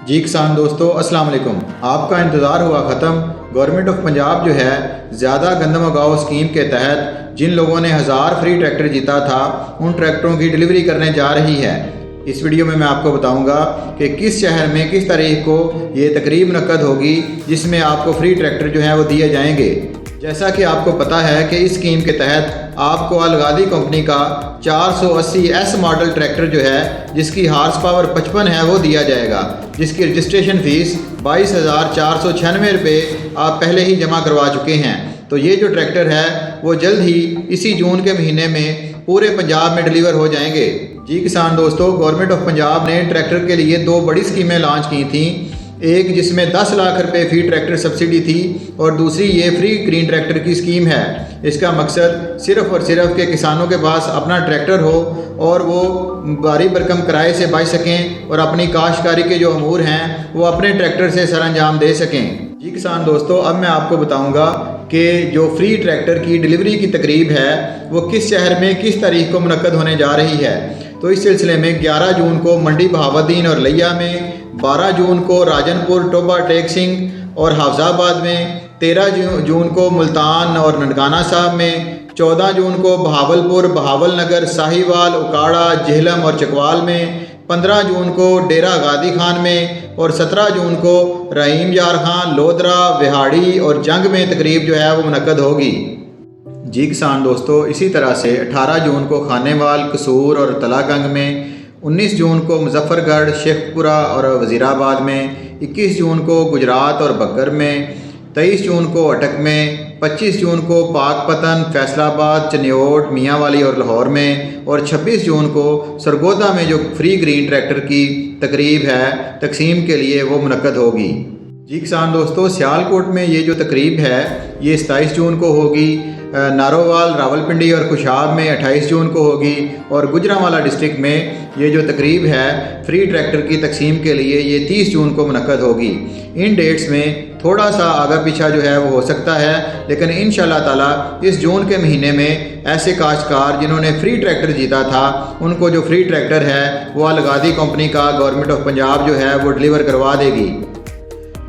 जी किसान दोस्तों, अस्सलाम वालेकुम। आपका इंतज़ार हुआ ख़त्म। गवर्नमेंट ऑफ पंजाब जो है ज़्यादा गंदम उगाओ स्कीम के तहत जिन लोगों ने 1000 फ्री ट्रैक्टर जीता था उन ट्रैक्टरों की डिलीवरी करने जा रही है। इस वीडियो में मैं आपको बताऊंगा कि किस शहर में किस तारीख को ये तकरीब मुनक्कद होगी जिसमें आपको फ्री ट्रैक्टर जो है वो दिए जाएंगे। जैसा कि आपको पता है कि इस स्कीम के तहत आपको अलगादी कंपनी का 480S मॉडल ट्रैक्टर जो है जिसकी हार्स पावर 55 है वो दिया जाएगा, जिसकी रजिस्ट्रेशन फ़ीस 22,496 रुपये आप पहले ही जमा करवा चुके हैं। तो ये जो ट्रैक्टर है वो जल्द ही इसी जून के महीने में पूरे पंजाब में डिलीवर हो जाएंगे। जी किसान दोस्तों, गवर्नमेंट ऑफ पंजाब ने ट्रैक्टर के लिए 2 बड़ी स्कीमें लॉन्च की थी। एक जिसमें 10 लाख रुपए फी ट्रैक्टर सब्सिडी थी और दूसरी ये फ्री ग्रीन ट्रैक्टर की स्कीम है। इसका मकसद सिर्फ़ और सिर्फ के किसानों के पास अपना ट्रैक्टर हो और वो भारी भरकम किराए से बच सकें और अपनी काश्तकारी के जो अमूर हैं वो अपने ट्रैक्टर से सरअंजाम दे सकें। जी किसान दोस्तों, अब मैं आपको बताऊंगा कि जो फ्री ट्रैक्टर की डिलीवरी की तकरीब है वो किस शहर में किस तारीख को मुनक्कद होने जा रही है। तो इस सिलसिले में 11 जून को मंडी बहावुद्दीन और लिया में, 12 जून को राजनपुर, टोबा, टेक सिंह और हाफजाबाद में, 13 जून को मुल्तान और ननकाना साहब में, 14 जून को बहावलपुर, बहावल नगर, साहिवाल, उकाड़ा, जेहलम और चकवाल में, 15 जून को डेरा गादी खान में और 17 जून को रहीम यार खान, लोधरा, विहाड़ी और जंग में तकरीब जो है वो मुनक्कद होगी। जी किसान दोस्तों, इसी तरह से 18 जून को खानेवाल, कसूर और तलागंग में, 19 जून को मुजफ्फरगढ़, शेखपुरा और वज़ीराबाद में, 21 जून को गुजरात और बकर में, 23 जून को अटक में, 25 जून को पाकपतन, फैसलाबाद, चनियोट, मियांवाली और लाहौर में और 26 जून को सरगोदा में जो फ्री ग्रीन ट्रैक्टर की तकरीब है तकसीम के लिए वो मुनक्कद होगी। जी किसान दोस्तों, सियालकोट में ये जो तकरीब है ये 27 जून को होगी। नारोवाल, रावलपिंडी और खुशाब में 28 जून को होगी और गुजरांवाला डिस्ट्रिक्ट में ये जो तकरीब है फ्री ट्रैक्टर की तकसीम के लिए ये 30 जून को मुनक्कद होगी। इन डेट्स में थोड़ा सा आगा पीछा जो है वो हो सकता है, लेकिन इंशाल्लाह ताला इस जून के महीने में ऐसे काश्तकार जिन्होंने फ्री ट्रैक्टर जीता था उनको जो फ्री ट्रैक्टर है वो अलगादी कंपनी का गवर्नमेंट ऑफ पंजाब जो है वो डिलीवर करवा देगी।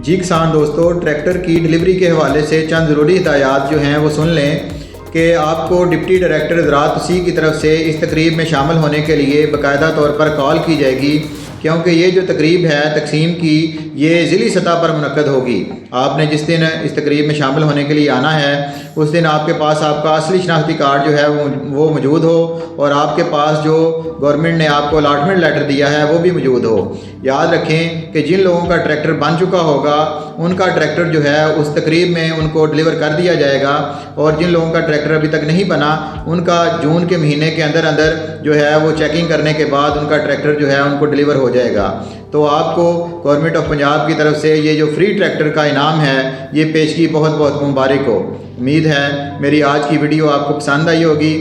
जी किसान दोस्तों, ट्रैक्टर की डिलीवरी के हवाले से चंद ज़रूरी हिदायत जो हैं वो सुन लें कि आपको डिप्टी डायरेक्टर ज़राअत सी की तरफ से इस तकरीब में शामिल होने के लिए बाकायदा तौर पर कॉल की जाएगी, क्योंकि ये जो तकरीब है तकसीम की ये ज़िली सतह पर मुनक्कद होगी। आपने जिस दिन इस तकरीब में शामिल होने के लिए आना है उस दिन आपके पास आपका असली शनाख्ती कार्ड जो है वो मौजूद हो और आपके पास जो गवर्नमेंट ने आपको अलॉटमेंट लेटर दिया है वो भी मौजूद हो। याद रखें कि जिन लोगों का ट्रैक्टर बन चुका होगा उनका ट्रैक्टर जो है उस तकरीब में उनको डिलीवर कर दिया जाएगा और जिन लोगों का ट्रैक्टर अभी तक नहीं बना उनका जून के महीने के अंदर अंदर जो है वो चेकिंग करने के बाद उनका ट्रैक्टर जो है उनको डिलीवर हो जाएगा। तो आपको गवर्नमेंट ऑफ पंजाब की तरफ से ये जो फ्री ट्रैक्टर का इनाम है ये पेशगी बहुत बहुत मुबारक हो। उम्मीद है मेरी आज की वीडियो आपको पसंद आई होगी।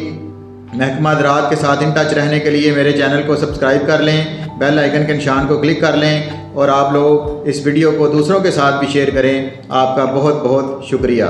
महकमा ज़राअत के साथ इन टच रहने के लिए मेरे चैनल को सब्सक्राइब कर लें, बेल आइकन के निशान को क्लिक कर लें और आप लोग इस वीडियो को दूसरों के साथ भी शेयर करें। आपका बहुत बहुत शुक्रिया।